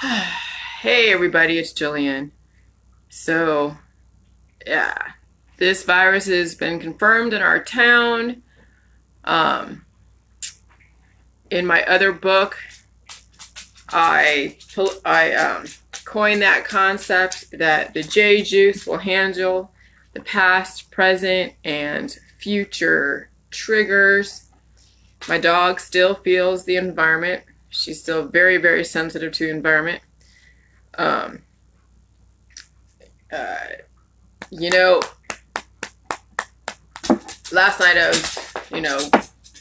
Hey everybody, it's Jillian. So, yeah, this virus has been confirmed in our town. Um, in my other book, I coined that concept that the Jade Juice will handle the past, present, and future triggers. My dog still feels the environment. She's still very, very sensitive to the environment. Um, uh, you know, last night I was,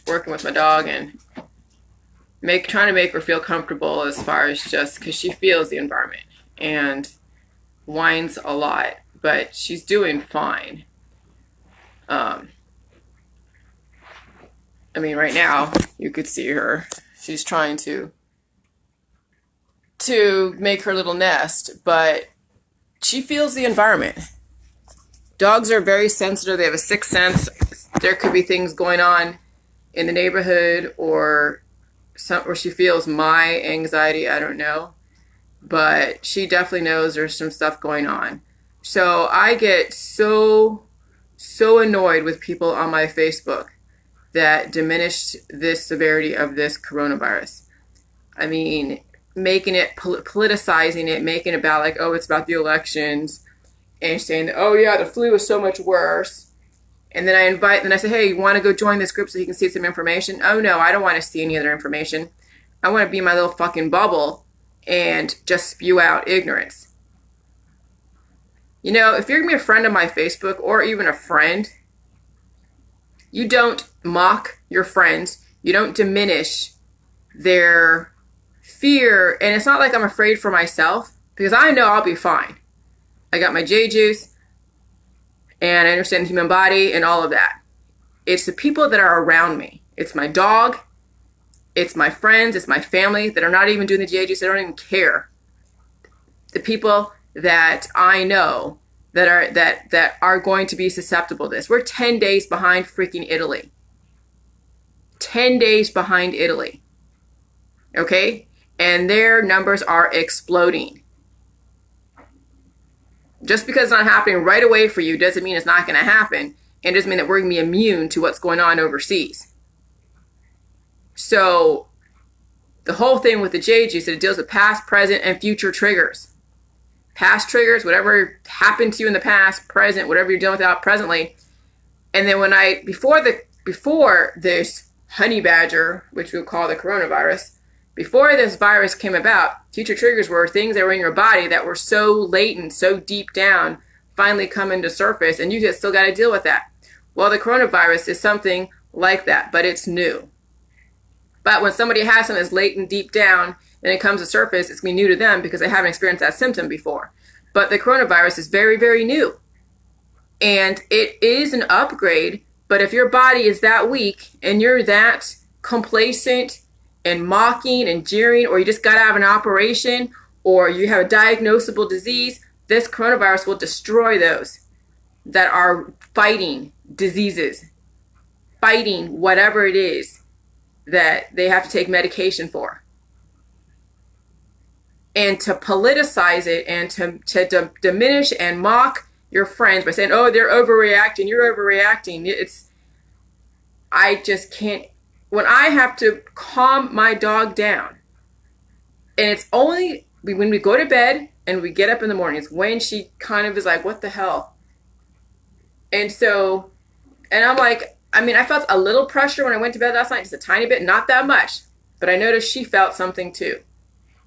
working with my dog and trying to make her feel comfortable as far as just because she feels the environment and whines a lot, but she's doing fine. Right now you could see her. She's trying to make her little nest, but she feels the environment. Dogs are very sensitive. They have a sixth sense. There could be things going on in the neighborhood or she feels my anxiety. I don't know. But she definitely knows there's some stuff going on. So I get so annoyed with people on my Facebook that diminish this severity of this coronavirus. Making it, politicizing it, making it about like, oh, it's about the elections, and saying that, oh yeah, the flu is so much worse. And then I say, hey, you want to go join this group so you can see some information? Oh no, I don't want to see any other information. I want to be in my little fucking bubble and just spew out ignorance. If you're going to be a friend of my Facebook or even a friend, you don't mock your friends. You don't diminish their fear. And it's not like I'm afraid for myself, because I know I'll be fine. I got my Jade Juice, and I understand the human body and all of that. It's the people that are around me. It's my dog. It's my friends. It's my family that are not even doing the Jade Juice. They don't even care. The people that I know that are going to be susceptible to this. We're 10 days behind freaking Italy. 10 days behind Italy. Okay? And their numbers are exploding. Just because it's not happening right away for you doesn't mean it's not going to happen. It doesn't mean that we're going to be immune to what's going on overseas. So the whole thing with the Jade Juice, it deals with past, present, and future triggers. Past triggers, whatever happened to you in the past, present, whatever you're dealing with out presently. And then before this honey badger, which we'll call the coronavirus, before this virus came about, future triggers were things that were in your body that were so latent, so deep down, finally come into surface, and you still got to deal with that. Well, the coronavirus is something like that, but it's new. But when somebody has something that's latent deep down, and it comes to surface, it's going to be new to them because they haven't experienced that symptom before. But the coronavirus is very, very new. And it is an upgrade, but if your body is that weak and you're that complacent and mocking and jeering, or you just got out of an operation, or you have a diagnosable disease, this coronavirus will destroy those that are fighting diseases, fighting whatever it is that they have to take medication for. And to politicize it and to diminish and mock your friends by saying, oh, they're overreacting, you're overreacting. I just can't. When I have to calm my dog down, and it's only when we go to bed and we get up in the mornings when she kind of is like, what the hell? And I'm like, I felt a little pressure when I went to bed last night, just a tiny bit, not that much. But I noticed she felt something too.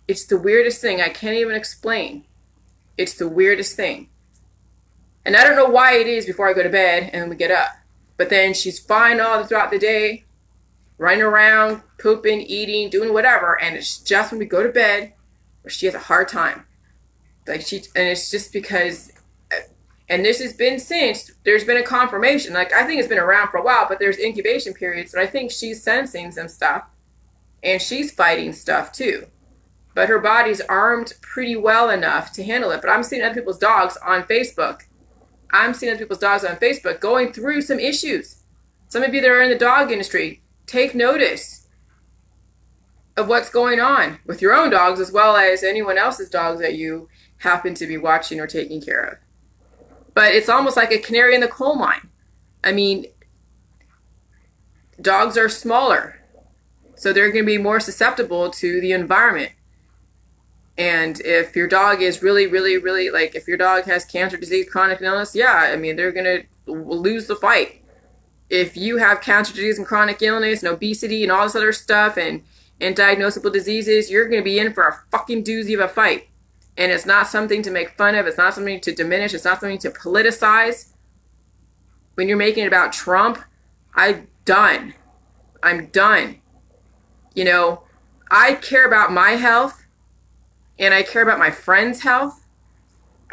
It's the weirdest thing. I can't even explain. It's the weirdest thing. And I don't know why it is before I go to bed and we get up. But then she's fine all throughout the day, running around, pooping, eating, doing whatever. And it's just when we go to bed where she has a hard time. And it's just because, and this has been since there's been a confirmation. I think it's been around for a while, but there's incubation periods. So I think she's sensing some stuff and she's fighting stuff too. But her body's armed pretty well enough to handle it. But I'm seeing other people's dogs on Facebook. Going through some issues. Some of you that are in the dog industry, take notice. of what's going on with your own dogs as well as anyone else's dogs that you happen to be watching or taking care of. But it's almost like a canary in the coal mine. I mean, dogs are smaller, so they're going to be more susceptible to the environment. And if your dog is really, really, really, like if your dog has cancer, disease, chronic illness, yeah, I mean, they're going to lose the fight. If you have cancer, disease, and chronic illness and obesity and all this other stuff and diagnosable diseases, you're going to be in for a fucking doozy of a fight. And it's not something to make fun of. It's not something to diminish. It's not something to politicize. When you're making it about Trump, I'm done. I'm done. You know, I care about my health and I care about my friends' health.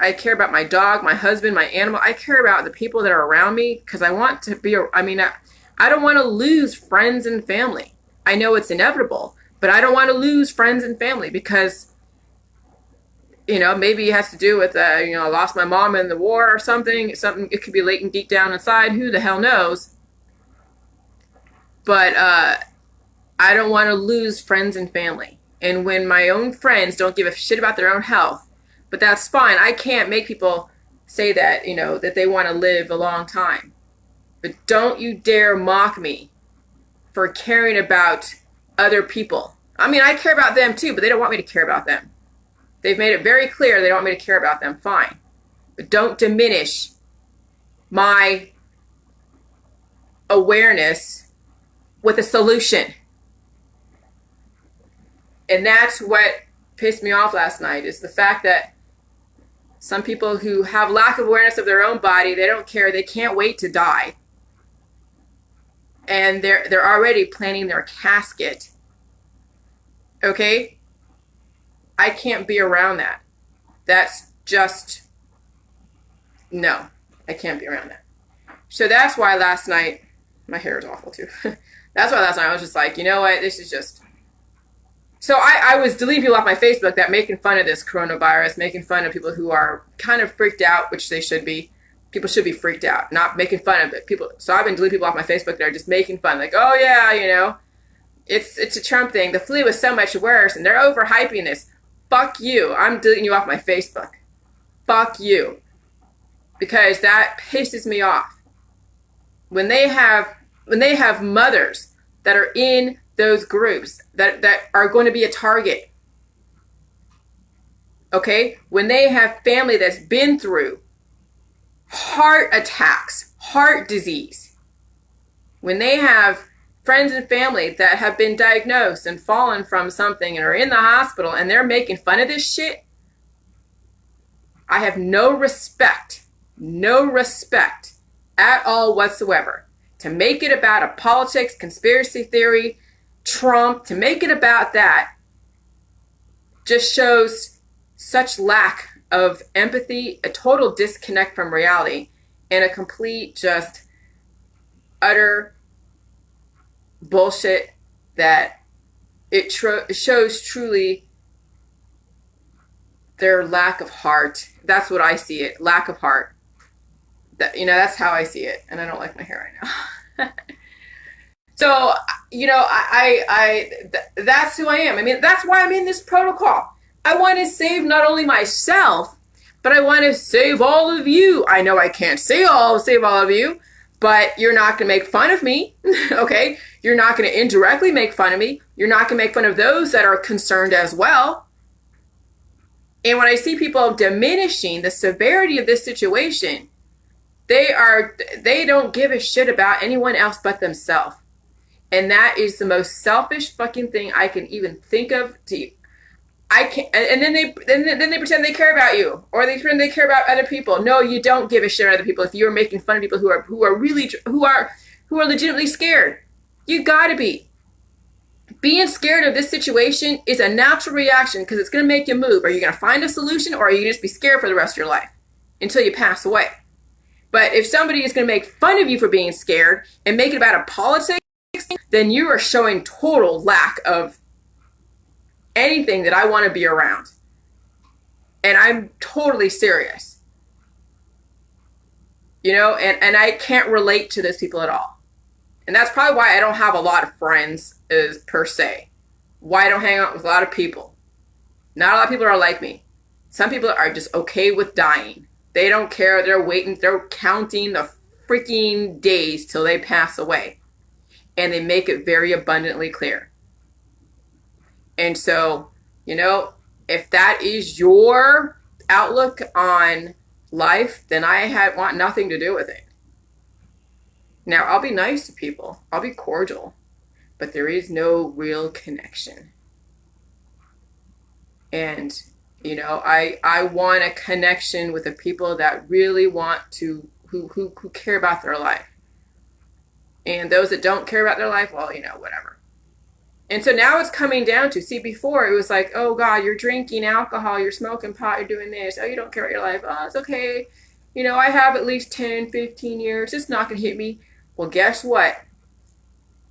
I care about my dog, my husband, my animal. I care about the people that are around me because I want to be, I don't want to lose friends and family. I know it's inevitable, but I don't want to lose friends and family because, you know, maybe it has to do with, I lost my mom in the war or something. It could be latent deep down inside. Who the hell knows? But I don't want to lose friends and family. And when my own friends don't give a shit about their own health, but that's fine. I can't make people say that, that they want to live a long time. But don't you dare mock me for caring about other people. I mean, I care about them too, but they don't want me to care about them. They've made it very clear they don't want me to care about them. Fine. But don't diminish my awareness with a solution. And that's what pissed me off last night, is the fact that some people who have lack of awareness of their own body, they don't care. They can't wait to die. And they're already planning their casket. Okay? I can't be around that. That's just, no, I can't be around that. So that's why last night, my hair is awful too. That's why last night I was just like, you know what, this is just, so I was deleting people off my Facebook that making fun of this coronavirus, making fun of people who are kind of freaked out, which they should be. People should be freaked out, not making fun of it. So I've been deleting people off my Facebook that are just making fun, like, oh yeah, it's a Trump thing. The flu is so much worse, and they're overhyping this. Fuck you. I'm deleting you off my Facebook. Fuck you. Because that pisses me off. When they have mothers that are in those groups that are going to be a target. Okay? When they have family that's been through heart attacks, heart disease. When they have friends and family that have been diagnosed and fallen from something and are in the hospital and they're making fun of this shit, I have no respect at all whatsoever. To make it about a politics, conspiracy theory, Trump, to make it about that just shows such lack of empathy, a total disconnect from reality, and a complete just utter bullshit that it shows truly their lack of heart. That's what I see it, lack of heart. That's how I see it, and I don't like my hair right now. So, that's who I am. I mean, that's why I'm in this protocol. I want to save not only myself, but I want to save all of you. I know I can't save all of you, but you're not going to make fun of me, okay? You're not going to indirectly make fun of me. You're not going to make fun of those that are concerned as well. And when I see people diminishing the severity of this situation, they don't give a shit about anyone else but themselves. And that is the most selfish fucking thing I can even think of. I can't. And then they pretend they care about you, or they pretend they care about other people. No, you don't give a shit about other people. If you're making fun of people who are legitimately scared, you gotta be. Being scared of this situation is a natural reaction because it's gonna make you move. Are you gonna find a solution, or are you gonna just be scared for the rest of your life until you pass away? But if somebody is gonna make fun of you for being scared and make it about a politics, then you are showing total lack of anything that I want to be around. And I'm totally serious. And I can't relate to those people at all. And that's probably why I don't have a lot of friends per se. why I don't hang out with a lot of people. Not a lot of people are like me. Some people are just okay with dying. They don't care. They're waiting. They're counting the freaking days till they pass away. And they make it very abundantly clear. And so, if that is your outlook on life, then I want nothing to do with it. Now, I'll be nice to people. I'll be cordial. But there is no real connection. And, I want a connection with the people that really want to, who care about their life. And those that don't care about their life, well, whatever. And so now it's coming down to, see, before it was like, oh God, you're drinking alcohol, you're smoking pot, you're doing this. Oh, you don't care about your life. Oh, it's okay. I have at least 10, 15 years. It's not going to hit me. Well, guess what?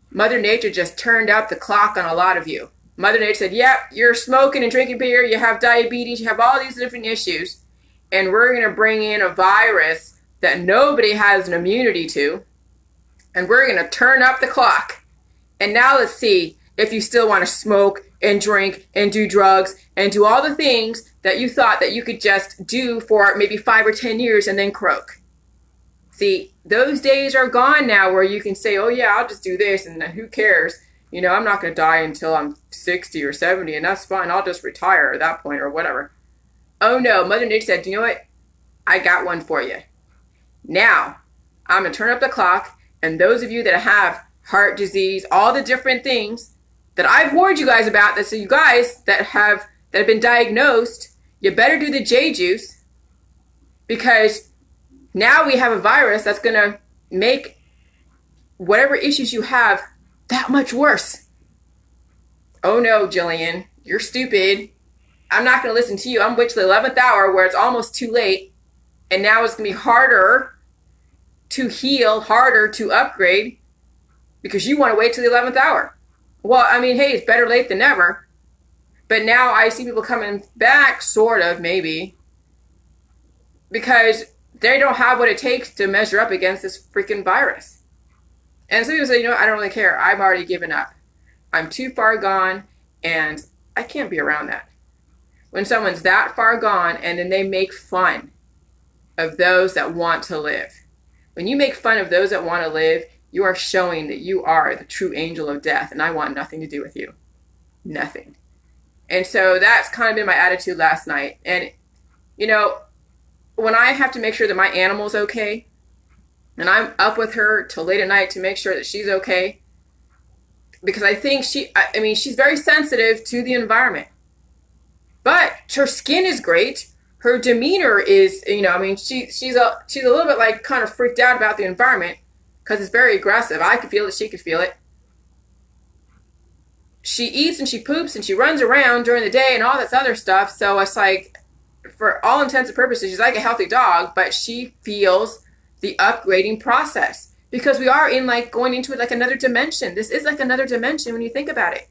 Mother Nature just turned up the clock on a lot of you. Mother Nature said, yep, you're smoking and drinking beer, you have diabetes, you have all these different issues, and we're going to bring in a virus that nobody has an immunity to, and we're going to turn up the clock. And now let's see if you still want to smoke and drink and do drugs and do all the things that you thought that you could just do for maybe 5 or 10 years and then croak. See, those days are gone now where you can say, oh yeah, I'll just do this and who cares? I'm not going to die until I'm 60 or 70 and that's fine. I'll just retire at that point or whatever. Oh no, Mother Nature said, you know what? I got one for you. Now, I'm going to turn up the clock, and those of you that have heart disease, all the different things that I've warned you guys about, that so you guys that have been diagnosed, you better do the Jade Juice, because now we have a virus that's going to make whatever issues you have that much worse. Oh no, Jillian, you're stupid. I'm not going to listen to you. I'm waiting to the 11th hour where it's almost too late, and now it's going to be harder to heal, harder to upgrade, because you want to wait till the 11th hour. Well, I mean, hey, it's better late than never. But now I see people coming back, sort of, maybe, because they don't have what it takes to measure up against this freaking virus. And some people say, I don't really care. I've already given up. I'm too far gone, and I can't be around that. When someone's that far gone, and then they make fun of those that want to live. When you make fun of those that want to live, you are showing that you are the true angel of death, and I want nothing to do with you. Nothing. And so that's kind of been my attitude last night. And, when I have to make sure that my animal's okay, and I'm up with her till late at night to make sure that she's okay, because I think she's very sensitive to the environment. But her skin is great. Her demeanor is, she's a little bit like kind of freaked out about the environment because it's very aggressive. I could feel it. She could feel it. She eats and she poops and she runs around during the day and all this other stuff. So it's like, for all intents and purposes, she's like a healthy dog, but she feels the upgrading process because we are going into it like another dimension. This is like another dimension when you think about it.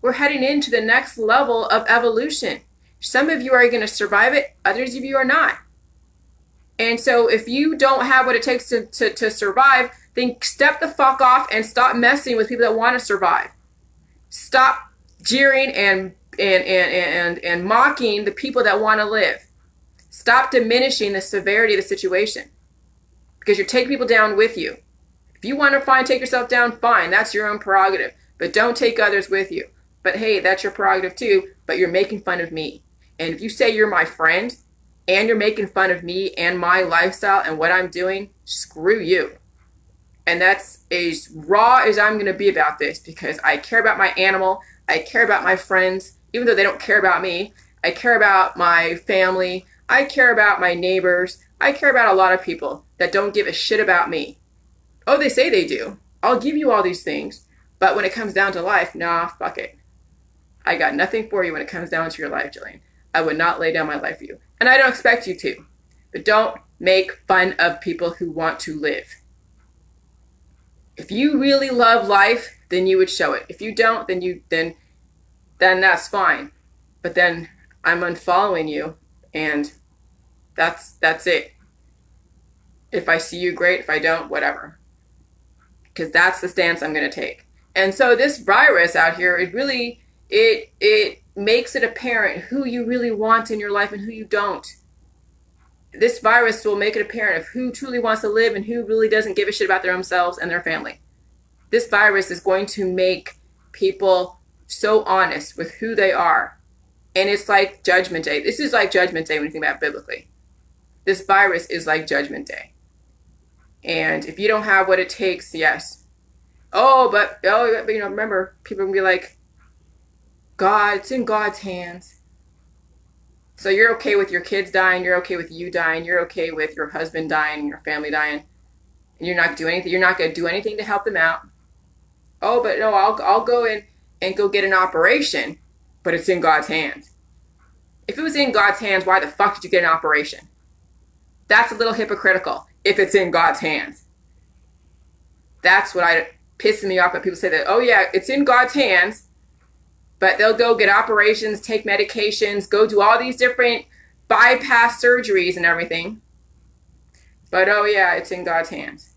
We're heading into the next level of evolution. Some of you are going to survive it. Others of you are not. And so if you don't have what it takes to survive, then step the fuck off and stop messing with people that want to survive. Stop jeering and mocking the people that want to live. Stop diminishing the severity of the situation, because you're taking people down with you. If you want to take yourself down, fine. That's your own prerogative. But don't take others with you. But hey, that's your prerogative too, but you're making fun of me. And if you say you're my friend and you're making fun of me and my lifestyle and what I'm doing, screw you. And that's as raw as I'm going to be about this, because I care about my animal. I care about my friends, even though they don't care about me. I care about my family. I care about my neighbors. I care about a lot of people that don't give a shit about me. Oh, they say they do. I'll give you all these things. But when it comes down to life, nah, fuck it. I got nothing for you when it comes down to your life, Jillian. I would not lay down my life for you. And I don't expect you to. But don't make fun of people who want to live. If you really love life, then you would show it. If you don't, then that's fine. But then I'm unfollowing you, and that's it. If I see you, great. If I don't, whatever. Because that's the stance I'm going to take. And so this virus out here, it really it makes it apparent who you really want in your life and who you don't. This virus will make it apparent of who truly wants to live and who really doesn't give a shit about their own selves and their family. This virus is going to make people so honest with who they are. And it's like Judgment Day. This is like Judgment Day when you think about it biblically. This virus is like Judgment Day. And if you don't have what it takes, yes. But remember, people can be like, God, it's in God's hands. So you're okay with your kids dying, you're okay with you dying, you're okay with your husband dying, your family dying, and you're not doing anything. You're not going to do anything to help them out. Oh, but no, I'll go in and go get an operation, but it's in God's hands. If it was in God's hands, why the fuck did you get an operation? That's a little hypocritical. If it's in God's hands, that's what pisses me off when people say that. Oh yeah, it's in God's hands. But they'll go get operations, take medications, go do all these different bypass surgeries and everything. But oh yeah, it's in God's hands.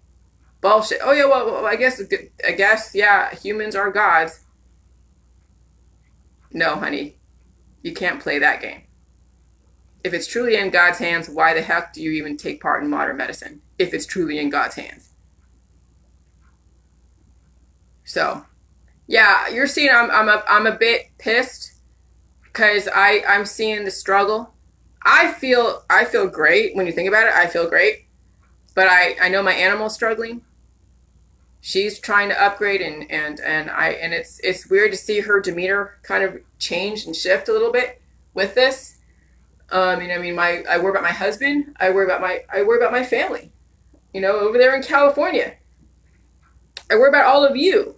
Bullshit. Oh yeah, well I guess yeah, humans are gods. No, honey, you can't play that game. If it's truly in God's hands, why the heck do you even take part in modern medicine? If it's truly in God's hands. So. Yeah, you're seeing I'm a bit pissed because I'm seeing the struggle. I feel great when you think about it. I feel great, but I know my animal's struggling. She's trying to upgrade and it's weird to see her demeanor kind of change and shift a little bit with this. I worry about my husband. I worry about my family. Over there in California. I worry about all of you.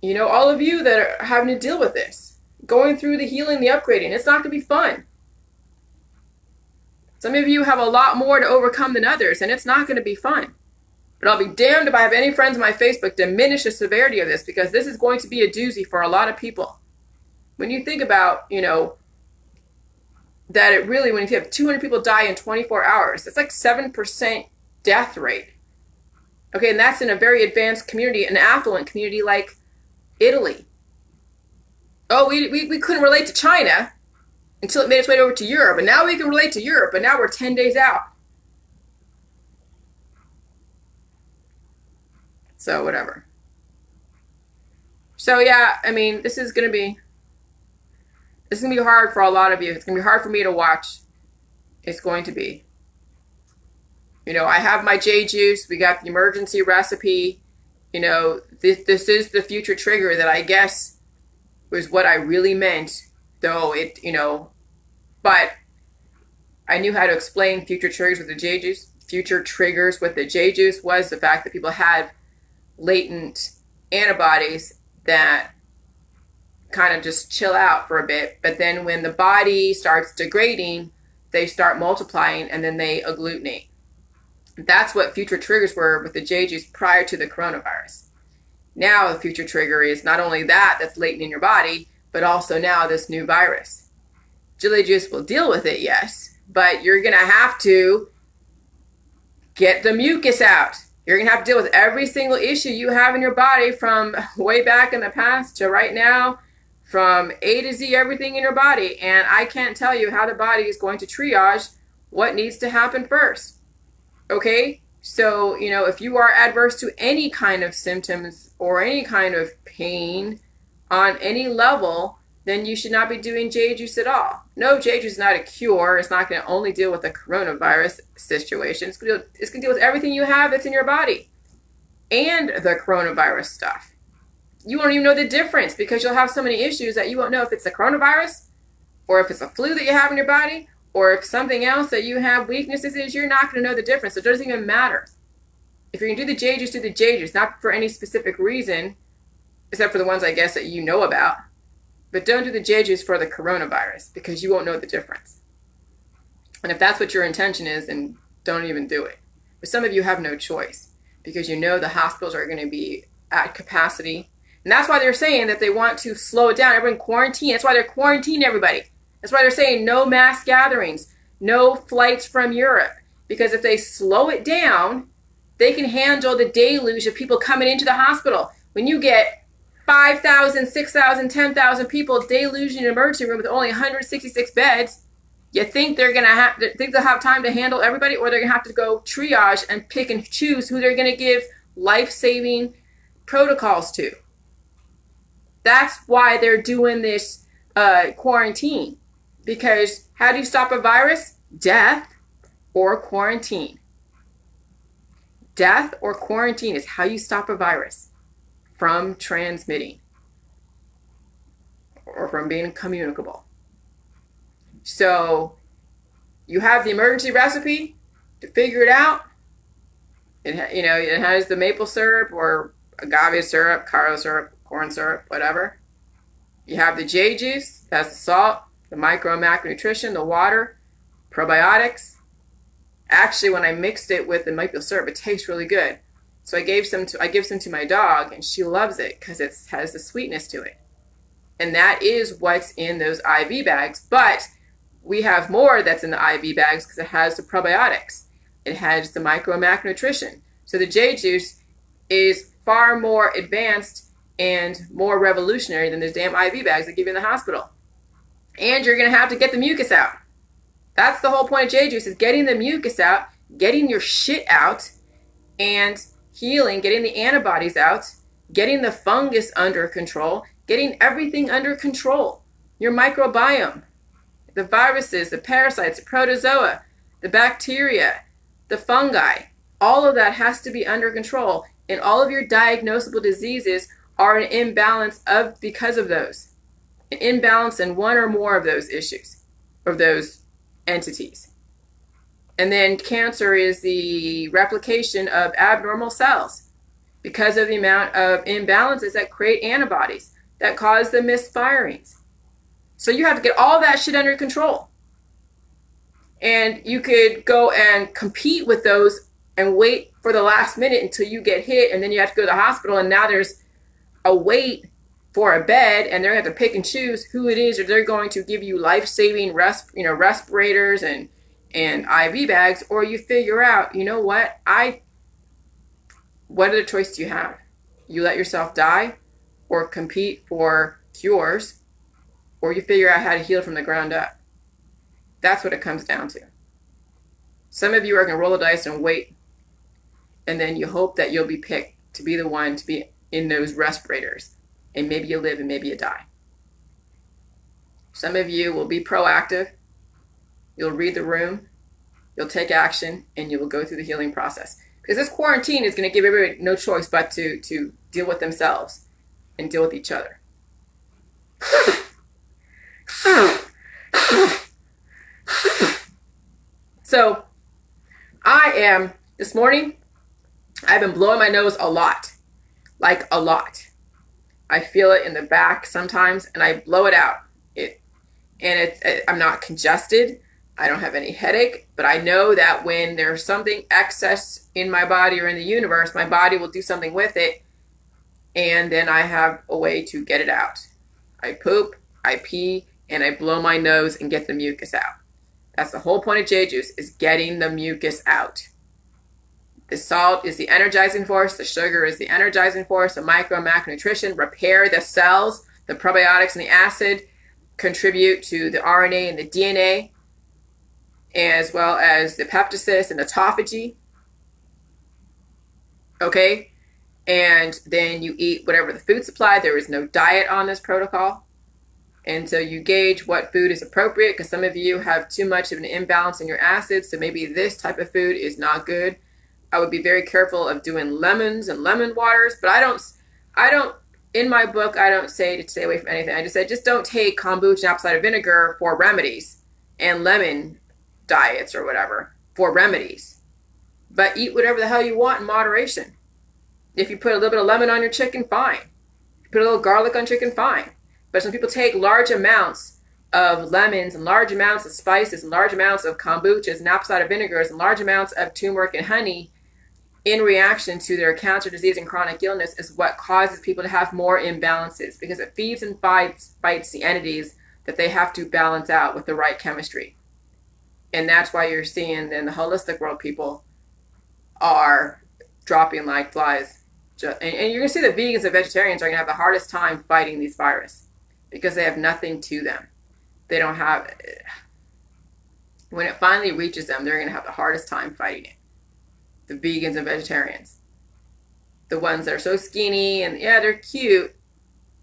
All of you that are having to deal with this, going through the healing, the upgrading, it's not going to be fun. Some of you have a lot more to overcome than others, and it's not going to be fun. But I'll be damned if I have any friends on my Facebook diminish the severity of this, because this is going to be a doozy for a lot of people. When you think about, that it really, when you have 200 people die in 24 hours, that's like 7% death rate. Okay, and that's in a very advanced community, an affluent community like Italy. Oh, we couldn't relate to China until it made its way over to Europe. And now we can relate to Europe, but now we're 10 days out. So, whatever. So, yeah, this is going to be hard for a lot of you. It's going to be hard for me to watch. It's going to be. I have my Jade Juice. We got the emergency recipe. This is the future trigger that I guess was what I really meant, though but I knew how to explain future triggers with the Jade Juice. Future triggers with the Jade Juice was the fact that people had latent antibodies that kind of just chill out for a bit, but then when the body starts degrading, they start multiplying and then they agglutinate. That's what future triggers were with the Jade Juice prior to the coronavirus. Now the future trigger is not only that's latent in your body, but also now this new virus. Jilly Juice will deal with it, yes, but you're going to have to get the mucus out. You're going to have to deal with every single issue you have in your body from way back in the past to right now, from A to Z, everything in your body. And I can't tell you how the body is going to triage what needs to happen first. Okay, so, if you are adverse to any kind of symptoms or any kind of pain on any level, then you should not be doing Jade Juice at all. No, Jade Juice is not a cure. It's not going to only deal with the coronavirus situation. It's going to deal with everything you have that's in your body and the coronavirus stuff. You won't even know the difference because you'll have so many issues that you won't know if it's the coronavirus or if it's a flu that you have in your body. Or if something else that you have weaknesses is, you're not going to know the difference. It doesn't even matter. If you're going to do the Jade Juice, do the Jade Juice. Not for any specific reason, except for the ones I guess that you know about. But don't do the Jade Juice for the coronavirus because you won't know the difference. And if that's what your intention is, then don't even do it. But some of you have no choice because the hospitals are going to be at capacity. And that's why they're saying that they want to slow it down. Everyone quarantine. That's why they're quarantining everybody. That's why they're saying no mass gatherings, no flights from Europe. Because if they slow it down, they can handle the deluge of people coming into the hospital. When you get 5,000, 6,000, 10,000 people deluge in an emergency room with only 166 beds. You think they'll have time to handle everybody, or they're gonna have to go triage and pick and choose who they're gonna give life-saving protocols to? That's why they're doing this quarantine. Because how do you stop a virus? Death or quarantine. Death or quarantine is how you stop a virus from transmitting or from being communicable. So you have the emergency recipe to figure it out. It has the maple syrup or agave syrup, caro syrup, corn syrup, whatever. You have the Jade Juice, that's the salt, the micro and macronutrition, the water, probiotics. Actually, when I mixed it with the maple syrup, it tastes really good. So I give some to my dog, and she loves it because it has the sweetness to it. And that is what's in those IV bags. But we have more that's in the IV bags because it has the probiotics. It has the micro and macronutrition. So the Jade Juice is far more advanced and more revolutionary than those damn IV bags they give you in the hospital. And you're going to have to get the mucus out. That's the whole point of Jade Juice, is getting the mucus out, getting your shit out, and healing, getting the antibodies out, getting the fungus under control, getting everything under control. Your microbiome, the viruses, the parasites, the protozoa, the bacteria, the fungi, all of that has to be under control. And all of your diagnosable diseases are an imbalance because of those. An imbalance in one or more of those issues, of those entities. And then cancer is the replication of abnormal cells because of the amount of imbalances that create antibodies that cause the misfirings. So you have to get all that shit under control. And you could go and compete with those and wait for the last minute until you get hit, and then you have to go to the hospital, and now there's a wait for a bed, and they're going to have to pick and choose who it is, or they're going to give you life-saving respirators and IV bags, or you figure out, you know what other choice do you have? You let yourself die or compete for cures, or you figure out how to heal from the ground up. That's what it comes down to. Some of you are going to roll the dice and wait, and then you hope that you'll be picked to be the one to be in those respirators, and maybe you live and maybe you die. Some of you will be proactive. You'll read the room, you'll take action, and you will go through the healing process. Because this quarantine is going to give everybody no choice but to deal with themselves and deal with each other. So, this morning, I've been blowing my nose a lot. Like a lot. I feel it in the back sometimes, and I blow it out. I'm not congested. I don't have any headache, but I know that when there's something excess in my body or in the universe, my body will do something with it, and then I have a way to get it out. I poop, I pee, and I blow my nose and get the mucus out. That's the whole point of Jade Juice, is getting the mucus out. The salt is the energizing force, the sugar is the energizing force, the micro and macronutrition repair the cells, the probiotics and the acid contribute to the RNA and the DNA, as well as the peptocysts and autophagy. Okay? And then you eat whatever the food supply. There is no diet on this protocol. And so you gauge what food is appropriate, because some of you have too much of an imbalance in your acids, so maybe this type of food is not good. I would be very careful of doing lemons and lemon waters, but I don't, in my book, I don't say to stay away from anything. I just said, just don't take kombucha and apple cider vinegar for remedies and lemon diets or whatever for remedies. But eat whatever the hell you want in moderation. If you put a little bit of lemon on your chicken, fine. If you put a little garlic on chicken, fine. But some people take large amounts of lemons and large amounts of spices and large amounts of kombuchas and apple cider vinegars and large amounts of turmeric and honey in reaction to their cancer, disease, and chronic illness is what causes people to have more imbalances, because it feeds and fights the entities that they have to balance out with the right chemistry. And that's why you're seeing in the holistic world people are dropping like flies And you're going to see that vegans and vegetarians are going to have the hardest time fighting these virus because they have nothing to them. They don't have, when it finally reaches them, they're going to have the hardest time fighting it. The vegans and vegetarians. The ones that are so skinny and yeah, they're cute,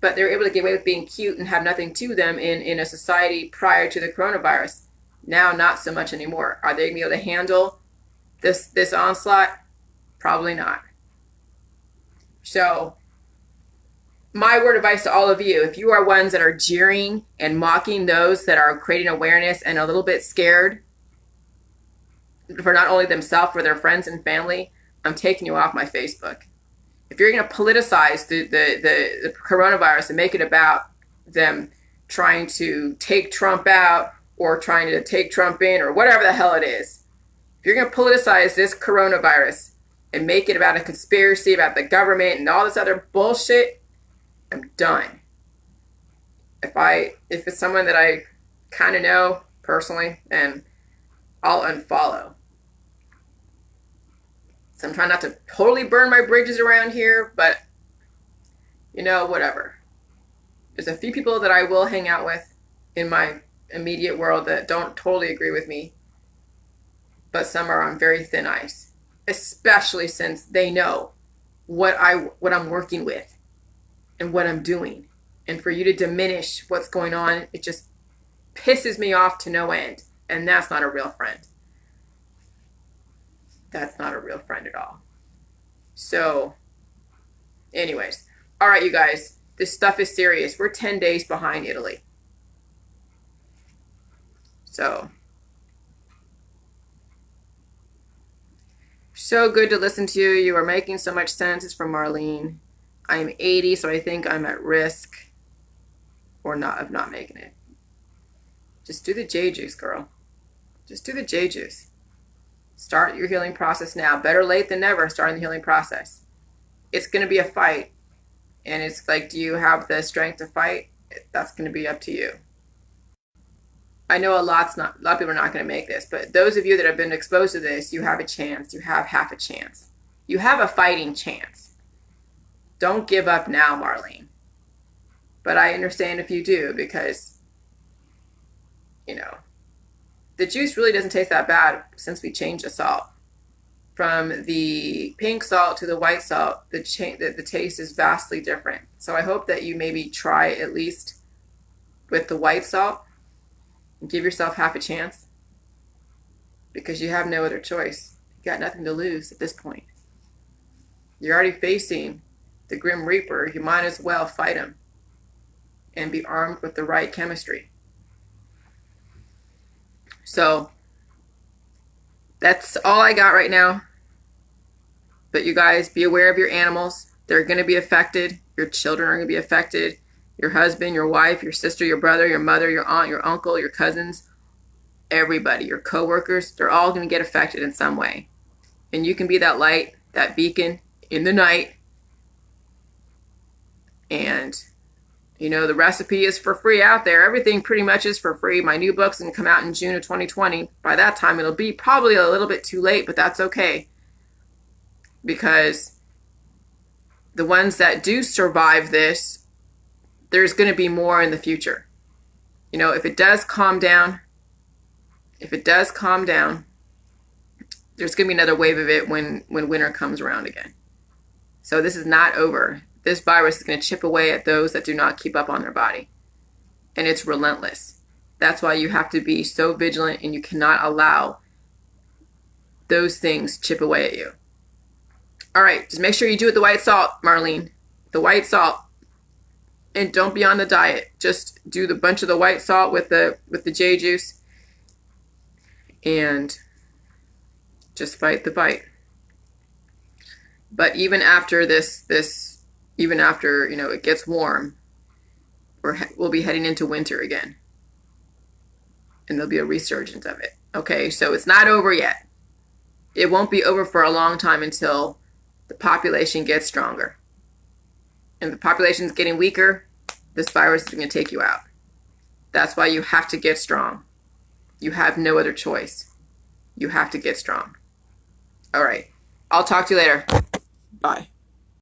but they're able to get away with being cute and have nothing to them in a society prior to the coronavirus. Now, not so much anymore. Are they going to be able to handle this onslaught? Probably not. So, my word of advice to all of you, if you are ones that are jeering and mocking those that are creating awareness and a little bit scared for not only themselves, for their friends and family, I'm taking you off my Facebook. If you're going to politicize the coronavirus and make it about them trying to take Trump out or trying to take Trump in or whatever the hell it is, if you're going to politicize this coronavirus and make it about a conspiracy about the government and all this other bullshit, I'm done. If it's someone that I kind of know personally, then I'll unfollow. So I'm trying not to totally burn my bridges around here, but whatever. There's a few people that I will hang out with in my immediate world that don't totally agree with me, but some are on very thin ice. Especially since they know what I'm working with and what I'm doing. And for you to diminish what's going on, it just pisses me off to no end. And that's not a real friend. That's not a real friend at all. So, anyways. All right, you guys. This stuff is serious. We're 10 days behind Italy. So good to listen to you. You are making so much sense. It's from Marlene. I'm 80, so I think I'm at risk of not making it. Just do the Jade Juice, girl. Just do the Jade Juice. Start your healing process now. Better late than never, starting the healing process. It's going to be a fight. And it's like, do you have the strength to fight? That's going to be up to you. I know a lot of people are not going to make this, but those of you that have been exposed to this, you have a chance. You have half a chance. You have a fighting chance. Don't give up now, Marlene. But I understand if you do, because, the juice really doesn't taste that bad since we changed the salt. From the pink salt to the white salt, the taste is vastly different. So I hope that you maybe try at least with the white salt. Give yourself half a chance because you have no other choice. You got nothing to lose at this point. You're already facing the Grim Reaper. You might as well fight him and be armed with the right chemistry. So that's all I got right now. But you guys, be aware of your animals. They're going to be affected. Your children are going to be affected. Your husband, your wife, your sister, your brother, your mother, your aunt, your uncle, your cousins, everybody, your coworkers, they're all going to get affected in some way. And you can be that light, that beacon in the night. And, the recipe is for free out there. Everything pretty much is for free. My new book's going to come out in June of 2020. By that time, it'll be probably a little bit too late, but that's okay. Because the ones that do survive this, there's going to be more in the future. If it does calm down, there's going to be another wave of it when winter comes around again. So this is not over. This virus is going to chip away at those that do not keep up on their body. And it's relentless. That's why you have to be so vigilant and you cannot allow those things chip away at you. All right, just make sure you do it the white salt, Marlene. The white salt. And don't be on the diet. Just do the bunch of the white salt with the Jade Juice. And just fight the fight. But even after even after, it gets warm, we'll be heading into winter again. And there'll be a resurgence of it. Okay, so it's not over yet. It won't be over for a long time until the population gets stronger. And the population's getting weaker, this virus is going to take you out. That's why you have to get strong. You have no other choice. You have to get strong. All right. I'll talk to you later. Bye.